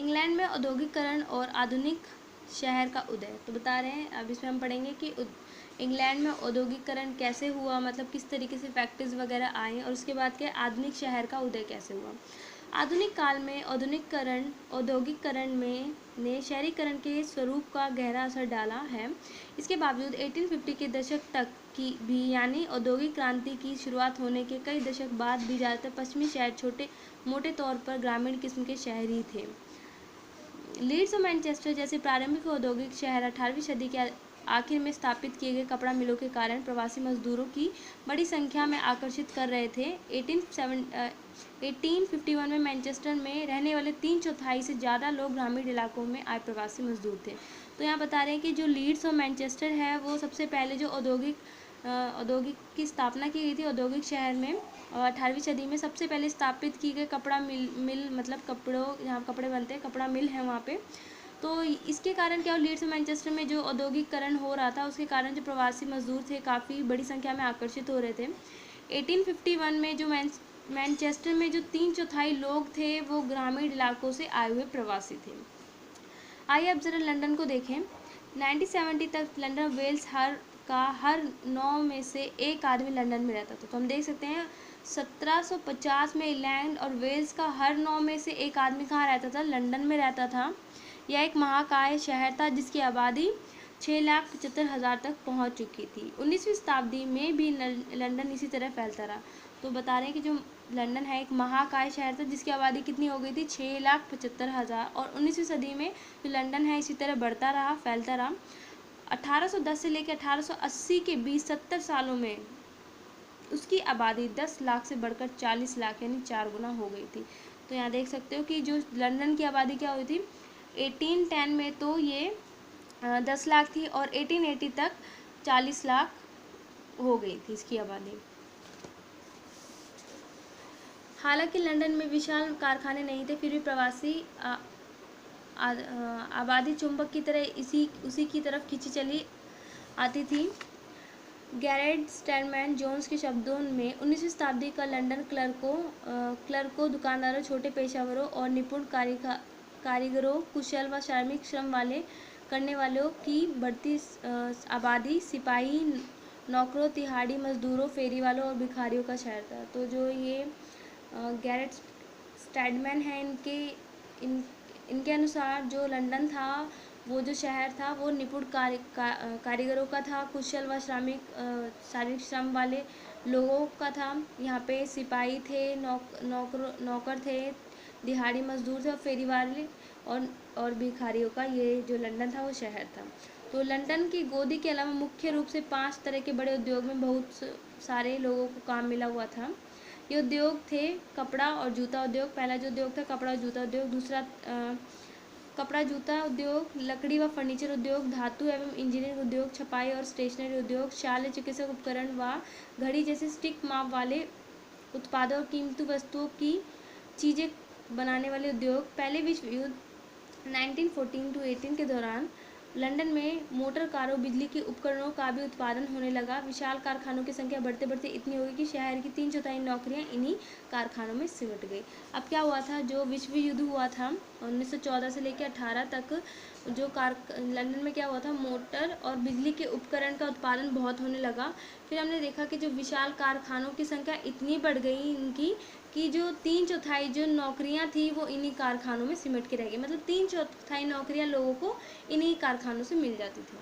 England में औद्योगिकरण और आधुनिक शहर का उदय। तो बता रहे हैं, अब इसमें हम पढ़ेंगे कि इंग्लैंड में औद्योगिकरण कैसे हुआ, मतलब किस तरीके से फैक्ट्रीज वगैरह आए, और उसके बाद के आधुनिक शहर का उदय कैसे हुआ। आधुनिक काल में औद्योगिकरण में ने शहरीकरण के स्वरूप का गहरा असर डाला है। इसके बावजूद 1850 के दशक तक की भी, यानी औद्योगिक क्रांति की शुरुआत होने के कई दशक बाद भी, ज़्यादातर पश्चिमी शहर छोटे मोटे तौर पर ग्रामीण किस्म के शहर ही थे। लीड्स और मैनचेस्टर जैसे प्रारंभिक औद्योगिक शहर 18वीं सदी के आखिर में स्थापित किए गए कपड़ा मिलों के कारण प्रवासी मजदूरों की बड़ी संख्या में आकर्षित कर रहे थे। 1851 में मैनचेस्टर में रहने वाले 3/4 से ज़्यादा लोग ग्रामीण इलाकों में आए प्रवासी मजदूर थे। तो यहाँ बता रहे हैं कि जो लीड्स और मैनचेस्टर है वो सबसे पहले जो औद्योगिक की स्थापना की गई थी औद्योगिक शहर में, और 18वीं सदी में सबसे पहले स्थापित की गई कपड़ा मिल मतलब कपड़ों, जहाँ कपड़े बनते हैं, कपड़ा मिल है वहाँ पे। तो इसके कारण क्या, लीड्स और मैनचेस्टर में जो औद्योगिकरण हो रहा था उसके कारण जो प्रवासी मजदूर थे काफ़ी बड़ी संख्या में आकर्षित हो रहे थे। 1851 में जो मैनचेस्टर में जो 3/4 लोग थे वो ग्रामीण इलाकों से आए हुए प्रवासी थे। आइए अब ज़रा लंदन को देखें। 1970 तक लंदन वेल्स हर 9 में से एक आदमी लंदन में रहता था। तो हम देख सकते हैं 1750 में इंग्लैंड और वेल्स का हर 9 में से एक आदमी कहाँ रहता था, लंदन में रहता था। यह एक महाकाय शहर था जिसकी आबादी 6,75,000 तक पहुंच चुकी थी। 19वीं शताब्दी में भी लंदन इसी तरह फैलता रहा। तो बता रहे हैं कि जो लंदन है एक महाकाय शहर था जिसकी आबादी कितनी हो गई थी, 6,75,000, और 19वीं सदी में जो लंदन है इसी तरह बढ़ता रहा, फैलता रहा। 1810 से लेकर 1880 के बीच 70 सालों में उसकी आबादी 10 लाख से बढ़कर 40 लाख यानी 4 गुना हो गई थी। तो यहाँ देख सकते हो कि जो लंदन की आबादी क्या हुई थी 1810 में, तो ये 10 लाख थी, और 1880 तक 40 लाख हो गई थी इसकी आबादी। हालांकि लंदन में विशाल कारखाने नहीं थे, फिर भी प्रवासी आबादी चुंबक की तरह उसी की तरफ खींची चली आती थी। गैरेट स्टैडमैन जोन्स के शब्दों में 19वीं शताब्दी का लंदन क्लर्कों, दुकानदारों, छोटे पेशेवरों और निपुण कारीगरों, कुशल व श्रमिक श्रम करने वालों की बढ़ती आबादी, सिपाही, नौकरों, तिहाड़ी मजदूरों, फेरी वालों और भिखारियों का शहर था। तो जो ये गैरेट स्टैडमैन है, इनके अनुसार जो लंदन था, वो जो शहर था वो निपुण कारीगरों का था, कुशल व शारीरिक श्रम वाले लोगों का था। यहाँ पे सिपाही थे, नौकर थे, दिहाड़ी मजदूर थे, और फेरी वाले और भिखारियों का ये जो लंदन था वो शहर था। तो लंदन की गोदी के अलावा मुख्य रूप से 5 तरह के बड़े उद्योग में बहुत सारे लोगों को काम मिला हुआ था। ये उद्योग थे कपड़ा और जूता उद्योग। पहला जो उद्योग था कपड़ा और जूता उद्योग। दूसरा कपड़ा जूता उद्योग, लकड़ी व फर्नीचर उद्योग, धातु एवं इंजीनियरिंग उद्योग, छपाई और स्टेशनरी उद्योग, शालेय चिकित्सक उपकरण व घड़ी जैसे स्टिक माप वाले उत्पादों और कीमती वस्तुओं की चीज़ें बनाने वाले उद्योग। पहले विश्व युद्ध 1914-18 के दौरान लंदन में मोटर कारों, बिजली के उपकरणों का भी उत्पादन होने लगा। विशाल कारखानों की संख्या बढ़ते बढ़ते इतनी हो गई कि शहर की 3/4 नौकरियां इन्हीं कारखानों में सिमट गई। अब क्या हुआ था, जो विश्व युद्ध हुआ था 1914 से लेकर 18 तक, जो लंदन में क्या हुआ था, मोटर और बिजली के उपकरण का उत्पादन बहुत होने लगा। फिर हमने देखा कि जो विशाल कारखानों की संख्या इतनी बढ़ गई इनकी कि जो 3/4 जो नौकरियां थी वो इन्हीं कारखानों में सिमट के रह गई। मतलब 3/4 नौकरियां लोगों को इन्हीं कारखानों से मिल जाती थी।